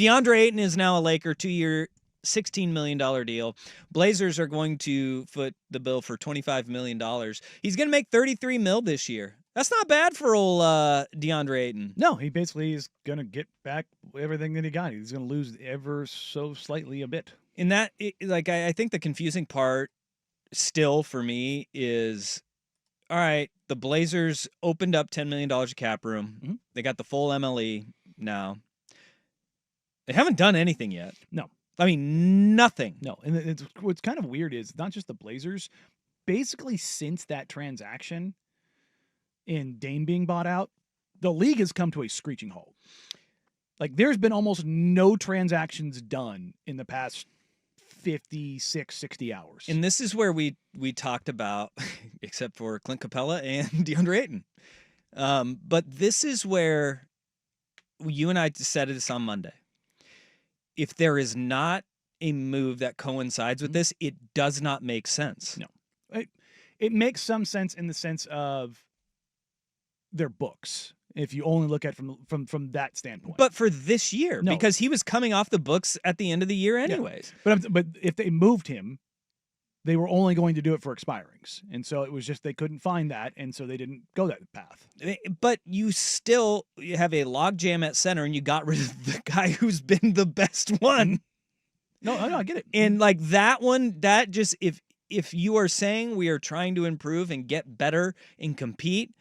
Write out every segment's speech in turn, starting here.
DeAndre Ayton is now a Laker, 2-year, $16 million deal. Blazers are going to foot the bill for $25 million. He's going to make $33 million this year. That's not bad for old DeAndre Ayton. No, he basically is going to get back everything that he got. He's going to lose ever so slightly a bit. In that, I think the confusing part still for me is, all right, the Blazers opened up $10 million of cap room. Mm-hmm. They got the full MLE now. They haven't done anything yet. No. I mean, nothing. No, and what's kind of weird is not just the Blazers. Basically, since that transaction and Dame being bought out, the league has come to a screeching halt. Like, there's been almost no transactions done in the past 56, 60 hours. And this is where we talked about, except for Clint Capella and DeAndre Ayton. But this is where you and I said this on Monday. If there is not a move that coincides with this, it does not make sense. No. It makes some sense in the sense of their books, if you only look at it from that standpoint. But for this year, because he was coming off the books at the end of the year anyways. Yeah. But if they moved him, they were only going to do it for expirings. And so it was just they couldn't find that, and so they didn't go that path. But you still have a logjam at center, and you got rid of the guy who's been the best one. No, I get it. And like that one, that just, if you are saying we are trying to improve and get better and compete,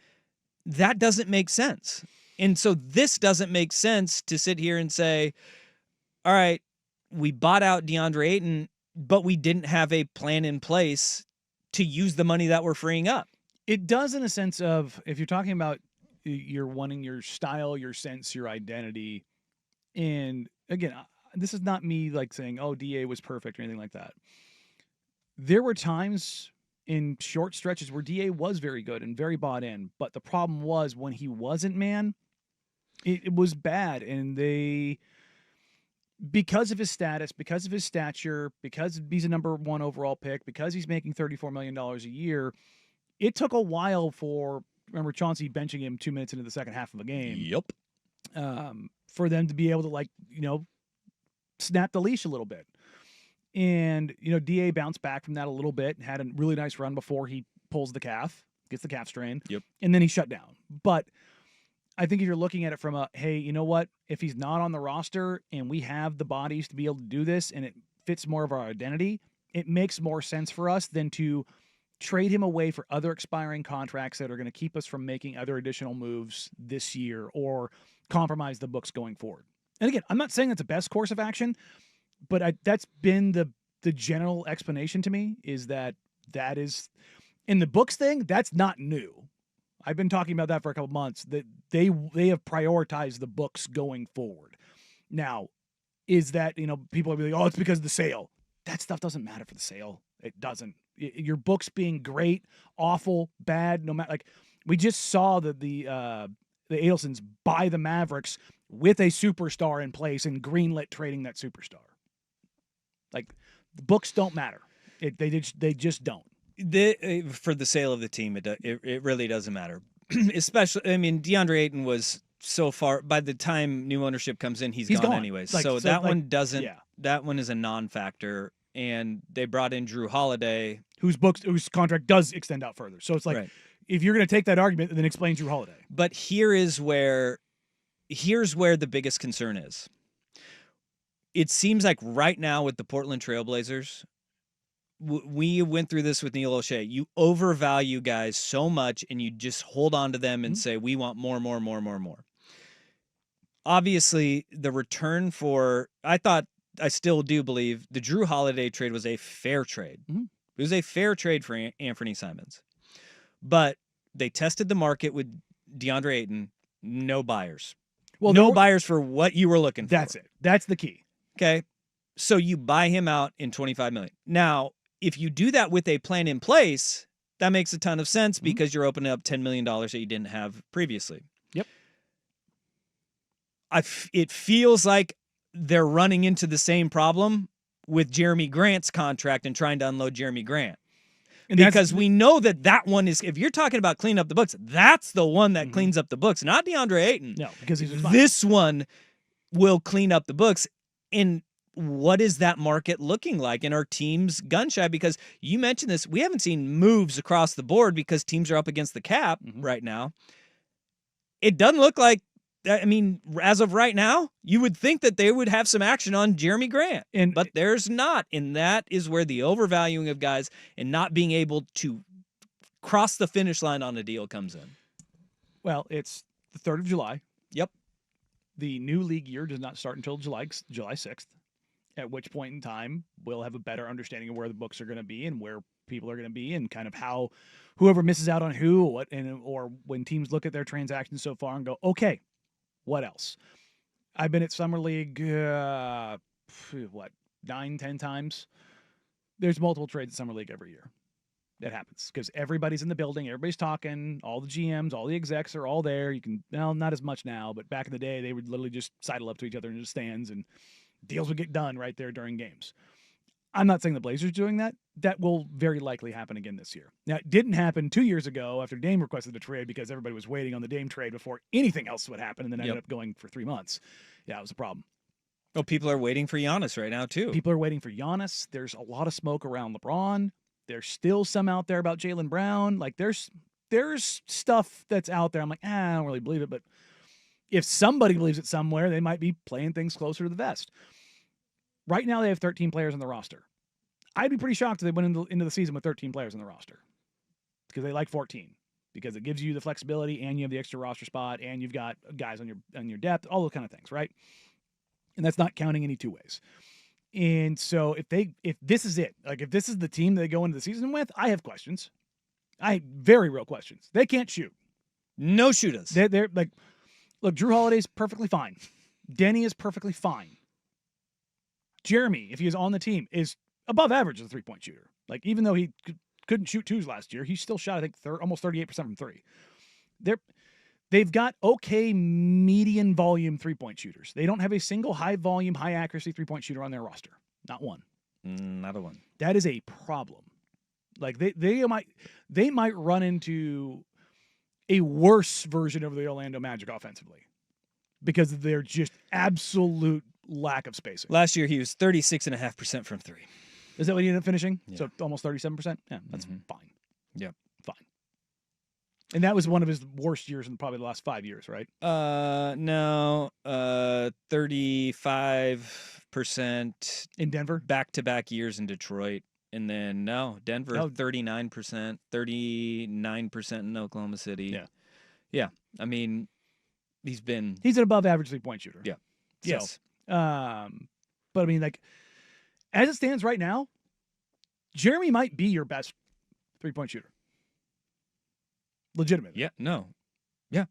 that doesn't make sense. And so this doesn't make sense to sit here and say, all right, we bought out DeAndre Ayton, but we didn't have a plan in place to use the money that we're freeing up. It does in a sense of, if you're talking about you're wanting your style, your sense, your identity. And again, this is not me like saying, oh, DA was perfect or anything like that. There were times in short stretches where DA was very good and very bought in. But the problem was when he wasn't, man, it was bad. And because of his status, because of his stature, because he's a number 1 overall pick, because he's making $34 million a year, it took a while remember Chauncey benching him 2 minutes into the second half of a game. Yep. For them to be able to snap the leash a little bit. And, DA bounced back from that a little bit and had a really nice run before he pulls the calf, gets the calf strain. Yep. And then he shut down. But I think if you're looking at it from hey, you know what? If he's not on the roster and we have the bodies to be able to do this and it fits more of our identity, it makes more sense for us than to trade him away for other expiring contracts that are going to keep us from making other additional moves this year or compromise the books going forward. And again, I'm not saying that's the best course of action, but that's been the general explanation to me is that is in the books thing. That's not new. I've been talking about that for a couple months, that they have prioritized the books going forward. Now, is that, people will be like, oh, it's because of the sale. That stuff doesn't matter for the sale. It doesn't. Your books being great, awful, bad, no matter, we just saw that the Adelsons buy the Mavericks with a superstar in place and greenlit trading that superstar. The books don't matter. They just don't. For the sale of the team, it really doesn't matter. Especially, DeAndre Ayton was so far. By the time new ownership comes in, he's gone anyways. So that one doesn't. Yeah. That one is a non-factor. And they brought in Drew Holiday, whose contract does extend out further. So it's if you're going to take that argument, then explain Drew Holiday. But here's where the biggest concern is. It seems like right now with the Portland Trailblazers, we went through this with Neil O'Shea. You overvalue guys so much, and you just hold on to them and say, we want more. Obviously, the return I still do believe the Drew Holiday trade was a fair trade. Mm-hmm. It was a fair trade for Anthony Simons. But they tested the market with DeAndre Ayton. No buyers. Well, no buyers for what you were looking for. That's it. That's the key. Okay. So you buy him out in $25 million. Now, if you do that with a plan in place, that makes a ton of sense because you're opening up $10 million that you didn't have previously. Yep. It feels like they're running into the same problem with Jeremy Grant's contract and trying to unload Jeremy Grant. And because we know that one is, if you're talking about cleaning up the books, that's the one that cleans up the books, not DeAndre Ayton. No, because he's this one will clean up the books. And what is that market looking like? And our teams gun shy? Because you mentioned this, we haven't seen moves across the board because teams are up against the cap right now. It doesn't look like, I mean, as of right now, you would think that they would have some action on Jeremy Grant, but there's not. And that is where the overvaluing of guys and not being able to cross the finish line on a deal comes in. Well, it's the 3rd of July. Yep. The new league year does not start until July 6th, at which point in time we'll have a better understanding of where the books are going to be and where people are going to be and kind of how whoever misses out on who, or when teams look at their transactions so far and go, okay, what else? I've been at Summer League, 9, 10 times? There's multiple trades at Summer League every year. That happens because everybody's in the building, everybody's talking, all the GMs, all the execs are all there. You can, well, not as much now, but back in the day, they would literally just sidle up to each other in the stands and deals would get done right there during games. I'm not saying the Blazers are doing that. That will very likely happen again this year. Now, it didn't happen 2 years ago after Dame requested a trade because everybody was waiting on the Dame trade before anything else would happen and then ended up going for 3 months. Yeah, it was a problem. Well, people are waiting for Giannis right now, too. People are waiting for Giannis. There's a lot of smoke around LeBron. There's still some out there about Jaylen Brown. Like, there's stuff that's out there. I'm like, I don't really believe it. But if somebody believes it somewhere, they might be playing things closer to the vest. Right now, they have 13 players on the roster. I'd be pretty shocked if they went into the season with 13 players on the roster because they like 14 because it gives you the flexibility and you have the extra roster spot and you've got guys on your depth, all those kind of things, right? And that's not counting any two ways. And so if this is it, like if this is the team they go into the season with, I have questions. Very real questions. They can't shoot. No shooters. They're like, look, Drew Holiday's perfectly fine. Denny is perfectly fine. Jeremy, if he was on the team, is above average as a three-point shooter. Like, even though he couldn't shoot twos last year, he still shot, I think, almost 38% from three. They've got okay median volume three-point shooters. They don't have a single high-volume, high-accuracy three-point shooter on their roster. Not one. Not a one. That is a problem. Like, they might run into a worse version of the Orlando Magic offensively because of their just absolute lack of spacing. Last year, he was 36.5% from three. Is that what he ended up finishing? Yeah. So almost 37%? Yeah, that's fine. Yep. Fine. And that was one of his worst years in probably the last 5 years, right? No. 35% in Denver? Back-to-back years in Detroit. And then, Denver, 39%, 39% in Oklahoma City. Yeah. Yeah. I mean, he's an above-average three-point shooter. Yeah. Yes. But, I mean, like, as it stands right now, Jeremy might be your best three-point shooter. Legitimately. Yeah, no. Yeah.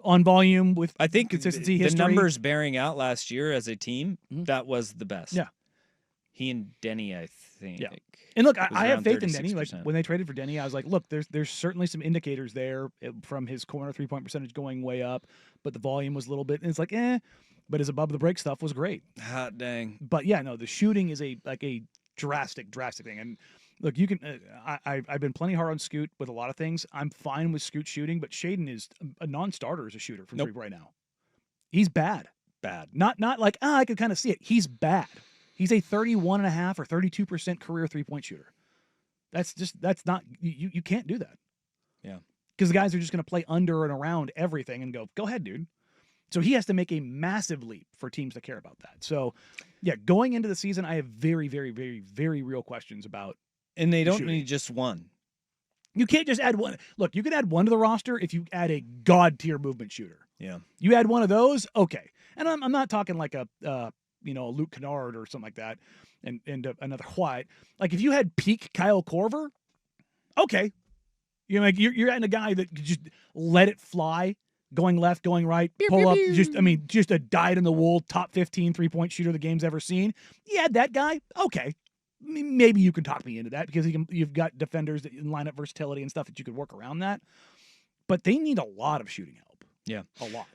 On volume with I think consistency, the history. numbers bearing out last year as a team, that was the best. Yeah. He and Denny, I think. Yeah. And look, I have faith 36%. in Denny. Like, when they traded for Denny, I was like, look, there's certainly some indicators there from his corner three-point percentage going way up, but the volume was a little bit, and it's like, but his above the break stuff was great. Hot dang. But yeah, no, the shooting is a drastic thing. And look, you can. I've been plenty hard on Scoot with a lot of things. I'm fine with Scoot shooting, but Shaedon is a non-starter as a shooter from three right now. He's bad. Not like I could kind of see it. He's bad. He's a 31.5 or 32% career three-point shooter. That's not you can't do that. Yeah. Because the guys are just going to play under and around everything and go ahead, dude. So he has to make a massive leap for teams to care about that. So, yeah, going into the season, I have very, very, very, very real questions about. And they don't need just one. You can't just add one. Look, you can add one to the roster if you add a god-tier movement shooter. Yeah. You add one of those, okay. And I'm not talking like a Luke Kennard or something like that and another White. Like, if you had peak Kyle Korver, okay. You're adding a guy that could just let it fly. Going left, going right, pull up, just a dyed-in-the-wool top 15 three-point shooter the game's ever seen. You add that guy, okay. Maybe you can talk me into that because you've got defenders that line up versatility and stuff that you could work around that. But they need a lot of shooting help. Yeah. A lot.